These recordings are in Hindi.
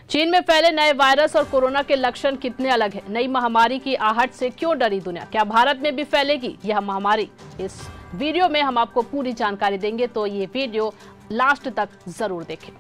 चीन में फैले नए वायरस और कोरोना के लक्षण कितने अलग हैं? नई महामारी की आहट से क्यों डरी दुनिया? क्या भारत में भी फैलेगी यह महामारी? इस वीडियो में हम आपको पूरी जानकारी देंगे, तो ये वीडियो लास्ट तक जरूर देखें।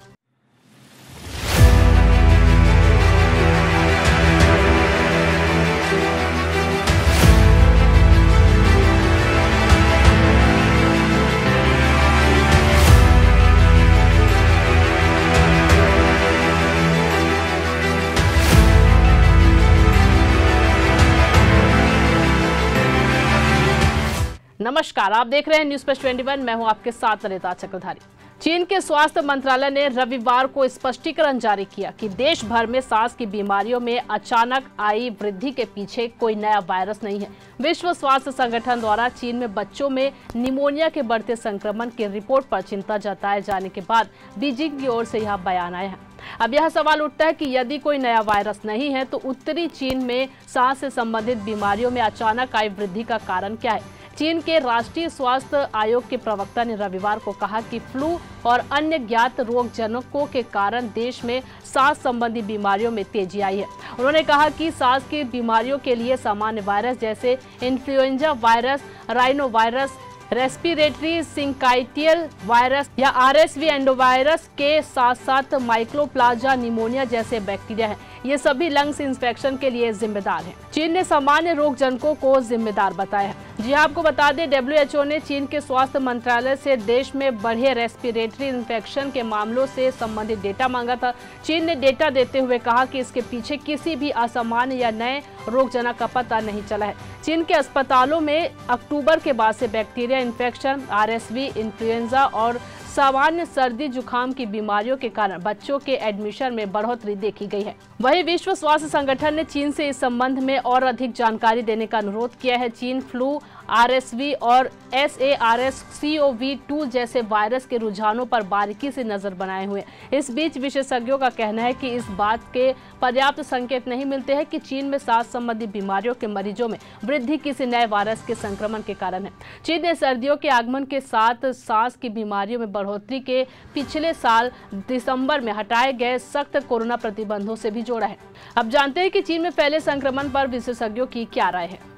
नमस्कार, आप देख रहे हैं न्यूज़ प्लस 21। मैं हूं आपके साथ ललिता चक्रधारी। चीन के स्वास्थ्य मंत्रालय ने रविवार को स्पष्टीकरण जारी किया कि देश भर में सांस की बीमारियों में अचानक आई वृद्धि के पीछे कोई नया वायरस नहीं है। विश्व स्वास्थ्य संगठन द्वारा चीन में बच्चों में निमोनिया के बढ़ते संक्रमण की रिपोर्ट पर चिंता जताए जाने के बाद बीजिंग की ओर से यह बयान आया है। अब यह सवाल उठता है कि यदि कोई नया वायरस नहीं है तो उत्तरी चीन में सांस से संबंधित बीमारियों में अचानक आई वृद्धि का कारण क्या है? चीन के राष्ट्रीय स्वास्थ्य आयोग के प्रवक्ता ने रविवार को कहा कि फ्लू और अन्य ज्ञात रोगजनकों के कारण देश में सांस संबंधी बीमारियों में तेजी आई है। उन्होंने कहा कि सांस की बीमारियों के लिए सामान्य वायरस जैसे influenza virus, rhino virus, respiratory syncytial virus या आरएसवी एंडोवायरस के साथ साथ माइक्रोप्लाज्मा निमोनिया जैसे बैक्टीरिया हैं। ये सभी लंग्स इंफेक्शन के लिए जिम्मेदार हैं। चीन ने सामान्य रोगजनकों को जिम्मेदार बताया है। जी आपको बता दें, WHO ने चीन के स्वास्थ्य मंत्रालय से देश में बढ़े रेस्पिरेटरी इन्फेक्शन के मामलों से संबंधित डेटा मांगा था। चीन ने डेटा देते हुए कहा कि इसके पीछे किसी भी असामान्य या नए रोगजनक का पता नहीं चला है। चीन के अस्पतालों में अक्टूबर के बाद से बैक्टीरिया इन्फेक्शन, आरएसवी, इन्फ्लुएंजा और सामान्य सर्दी जुकाम की बीमारियों के कारण बच्चों के एडमिशन में बढ़ोतरी देखी गई है। वहीं विश्व स्वास्थ्य संगठन ने चीन से इस संबंध में और अधिक जानकारी देने का अनुरोध किया है। चीन फ्लू, आरएसवी और SARS-CoV-2 जैसे वायरस के रुझानों पर बारीकी से नजर बनाए हुए। इस बीच विशेषज्ञों का कहना है कि इस बात के पर्याप्त संकेत नहीं मिलते हैं कि चीन में सांस संबंधी बीमारियों के मरीजों में वृद्धि किसी नए वायरस के संक्रमण के कारण है। चीन ने सर्दियों के आगमन के साथ सांस की बीमारियों में बढ़ोतरी के पिछले साल दिसंबर में हटाए गए सख्त कोरोना प्रतिबंधों से भी जोड़ा है। अब जानते हैं कि चीन में फैले संक्रमण पर विशेषज्ञों की क्या राय है।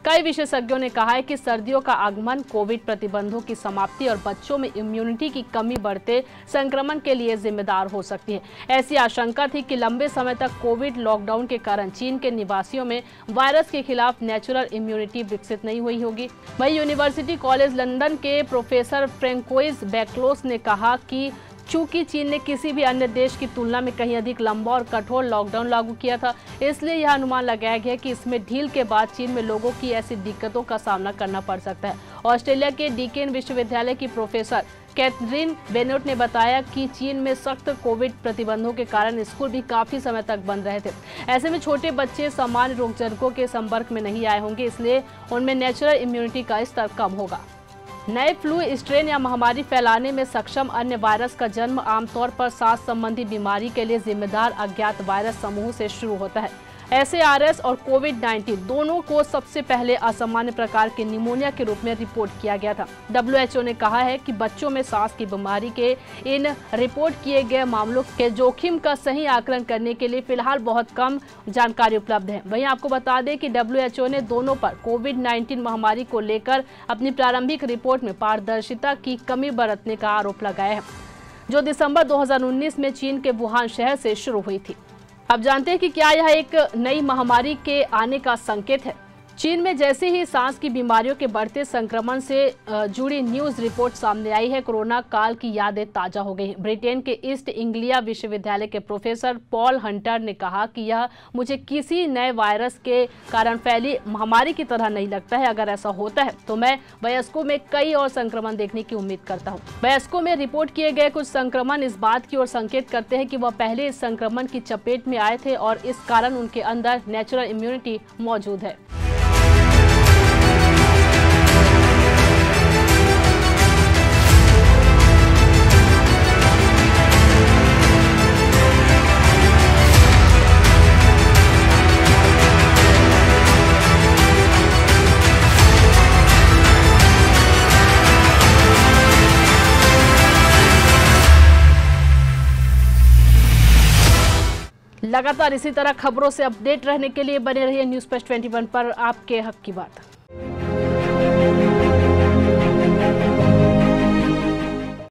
कई विशेषज्ञों ने कहा है कि सर्दियों का आगमन, कोविड प्रतिबंधों की समाप्ति और बच्चों में इम्यूनिटी की कमी बढ़ते संक्रमण के लिए जिम्मेदार हो सकती है। ऐसी आशंका थी कि लंबे समय तक कोविड लॉकडाउन के कारण चीन के निवासियों में वायरस के खिलाफ नेचुरल इम्यूनिटी विकसित नहीं हुई होगी। वहीं यूनिवर्सिटी कॉलेज लंदन के प्रोफेसर फ्रेंकोइस बेक्लोस ने कहा कि चूंकि चीन ने किसी भी अन्य देश की तुलना में कहीं अधिक लंबा और कठोर लॉकडाउन लागू किया था, इसलिए यह अनुमान लगाया गया कि इसमें ढील के बाद चीन में लोगों की ऐसी दिक्कतों का सामना करना पड़ सकता है। ऑस्ट्रेलिया के डीकेन विश्वविद्यालय की प्रोफेसर कैथरीन बेनोट ने बताया कि चीन में सख्त कोविड प्रतिबंधों के कारण स्कूल भी काफी समय तक बंद रहे थे। ऐसे में छोटे बच्चे सामान्य रोगजनकों के संपर्क में नहीं आए होंगे, इसलिए उनमें नेचुरल इम्यूनिटी का स्तर कम होगा। नए फ्लू स्ट्रेन या महामारी फैलाने में सक्षम अन्य वायरस का जन्म आमतौर पर सांस संबंधी बीमारी के लिए जिम्मेदार अज्ञात वायरस समूह से शुरू होता है। SARS और कोविड-19 दोनों को सबसे पहले असामान्य प्रकार के निमोनिया के रूप में रिपोर्ट किया गया था। WHO ने कहा है कि बच्चों में सांस की बीमारी के इन रिपोर्ट किए गए मामलों के जोखिम का सही आकलन करने के लिए फिलहाल बहुत कम जानकारी उपलब्ध है। वहीं आपको बता दें कि WHO ने दोनों पर कोविड-19 महामारी को लेकर अपनी प्रारंभिक रिपोर्ट में पारदर्शिता की कमी बरतने का आरोप लगाया है, जो दिसंबर 2019 में चीन के वुहान शहर से शुरू हुई थी। अब जानते हैं कि क्या यह एक नई महामारी के आने का संकेत है। चीन में जैसे ही सांस की बीमारियों के बढ़ते संक्रमण से जुड़ी न्यूज रिपोर्ट सामने आई है, कोरोना काल की यादें ताजा हो गई। ब्रिटेन के ईस्ट इंग्लिया विश्वविद्यालय के प्रोफेसर पॉल हंटर ने कहा कि यह मुझे किसी नए वायरस के कारण फैली महामारी की तरह नहीं लगता है। अगर ऐसा होता है तो मैं वयस्कों में कई और संक्रमण देखने की उम्मीद करता हूँ। वयस्कों में रिपोर्ट किए गए कुछ संक्रमण इस बात की ओर संकेत करते हैं कि वह पहले इस संक्रमण की चपेट में आए थे और इस कारण उनके अंदर नेचुरल इम्यूनिटी मौजूद है। लगातार इसी तरह खबरों से अपडेट रहने के लिए बने रहिए न्यूज़ प्लस 21 पर, आपके हक की बात।